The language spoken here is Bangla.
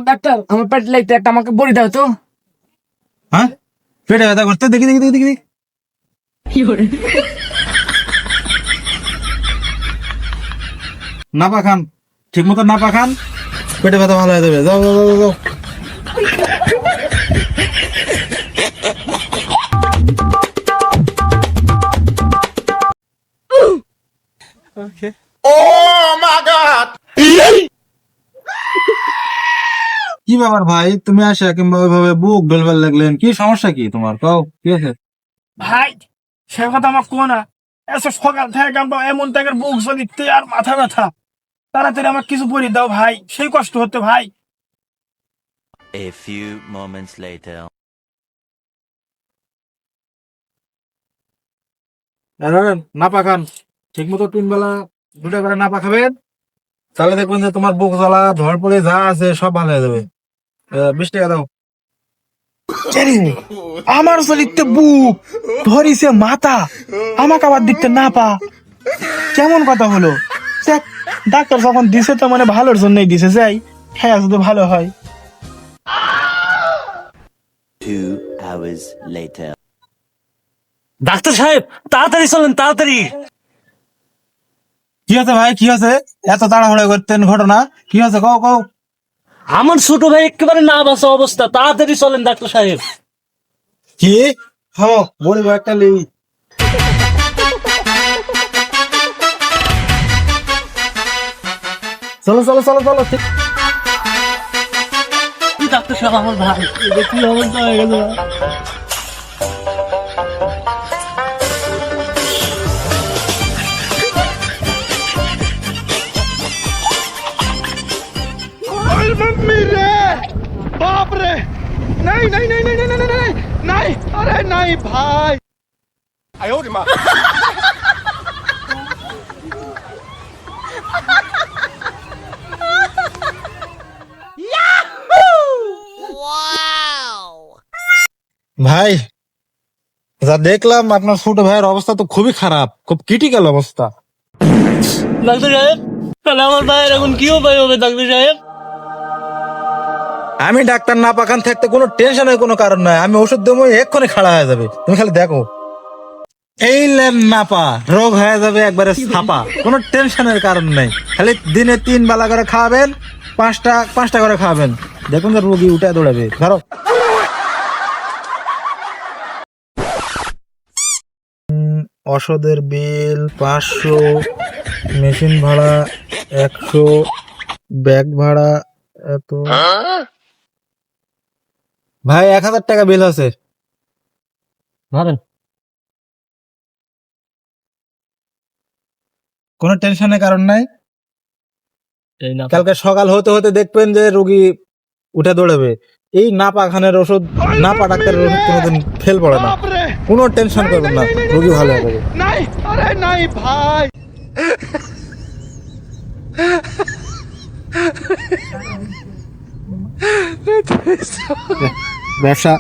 ডাক্তার আমার পেট লাগতে একটা আমাকে বড়ি দাও তো। হ্যাঁ, পেটে ব্যথা করতে দেখি দেখি দেখি দেখি। নাপা খান, ঠিক মতো নাপা খান, পেটে ব্যথা ভালো হয়ে যাবে। যাও যাও যাও যাও। কি ব্যাপার ভাই, তুমি আসে কিংবা ওইভাবে বুক ডলবার লাগলেন, কি সমস্যা কি তোমার? কও কি আছে? ভাই সে কথা আমার কো না, এসে সকাল থেকে কামটা এমন টাকার বুক চলিতে আর মাথা ব্যথা, তাড়াতাড়ি আমার কিছু বড়ি দাও ভাই, সেই কষ্ট হতে ভাই। A few moments later. Napa খান, ঠিক মতো 3 বেলা 2টা করে নাপা খাবেন, তাহলে দেখবেন যে তোমার বুক জ্বালা ধর পড়ে যা আছে সব ভালো হয়ে যাবে। 20 টাকা দাও। আমার চলিতে বুক ধরিছে মাথা, আমাকে আবার দেখতে না পা, কেমন কথা হলো? দেখ, ডাক্তার যখন দিছে তো মানে ভালোর জন্যই দিছে, যাই হ্যাঁ যদি ভালো হয়। 2 hours later. ডাক্তার সাহেব তাড়াতাড়ি চলেন, তাড়াতাড়ি। কি আছে ভাই, কি আছে? এত তাড়াহুড়া করতেন, ঘটনা কি আছে? কও কও। আমার ছোট ভাই একেবারে না বাঁচা অবস্থা, তাড়াতাড়ি চলেন ডাক্তার সাহেব। কি? হ্যাঁ, বলবো একটা লেই। চলো চলো চলো চলো। ডাক্তার সাহেব আমার ভাই, এটা কি অবস্থা হয়ে গেল? मम्मी रे, बाप रे, नहीं नहीं नहीं नहीं नहीं नहीं नहीं नहीं, अरे नहीं भाई, आयो रे माँ। ভাই যা দেখলাম, আপনার ছোট ভাইয়ের অবস্থা তো খুবই খারাপ, খুব ক্রিটিক্যাল অবস্থা। ডাক্তার সাহেব তাহলে আমার ভাইয়ের এখন কি উপায় হবে ডাক্তার সাহেব? আমি ডাক্তার না পাখান থাকতে কোনো টেনশনের কোনো কারণ নাই, আমি ওষুধ দেবো, এক্ষুনি খাড়া হয়ে যাবে, তুমি খালি দেখো। এই লেন নাপা রোগ হয়ে যাবে একবারে ছাপা, কোনো টেনশনের কারণ নাই। খালি দিনে 3 বেলা করে খাওয়াবেন, 5টা করে খাওয়াবেন, দেখুন যে রোগী উঠে দৌড়াবে। ধরো ওষুধের বিল 500, মেশিন ভাড়া 100, ব্যাগ ভাড়া এত। ভাই 1000 টাকা বিল আছে। ধরেন। কোনো টেনশনের কারণ নাই। এই না, কালকে সকাল হতে হতে দেখবেন যে রোগী উঠে দৌড়াবে। এই নাপা খানের ওষুধ, নাপা ডাক্তারের ওষুধ কোনোদিন ফেল পড়ে না, কোনো টেনশন করবেন না, রোগী ভালো হবে। नहीं अरे नहीं भाई। ব্যবসা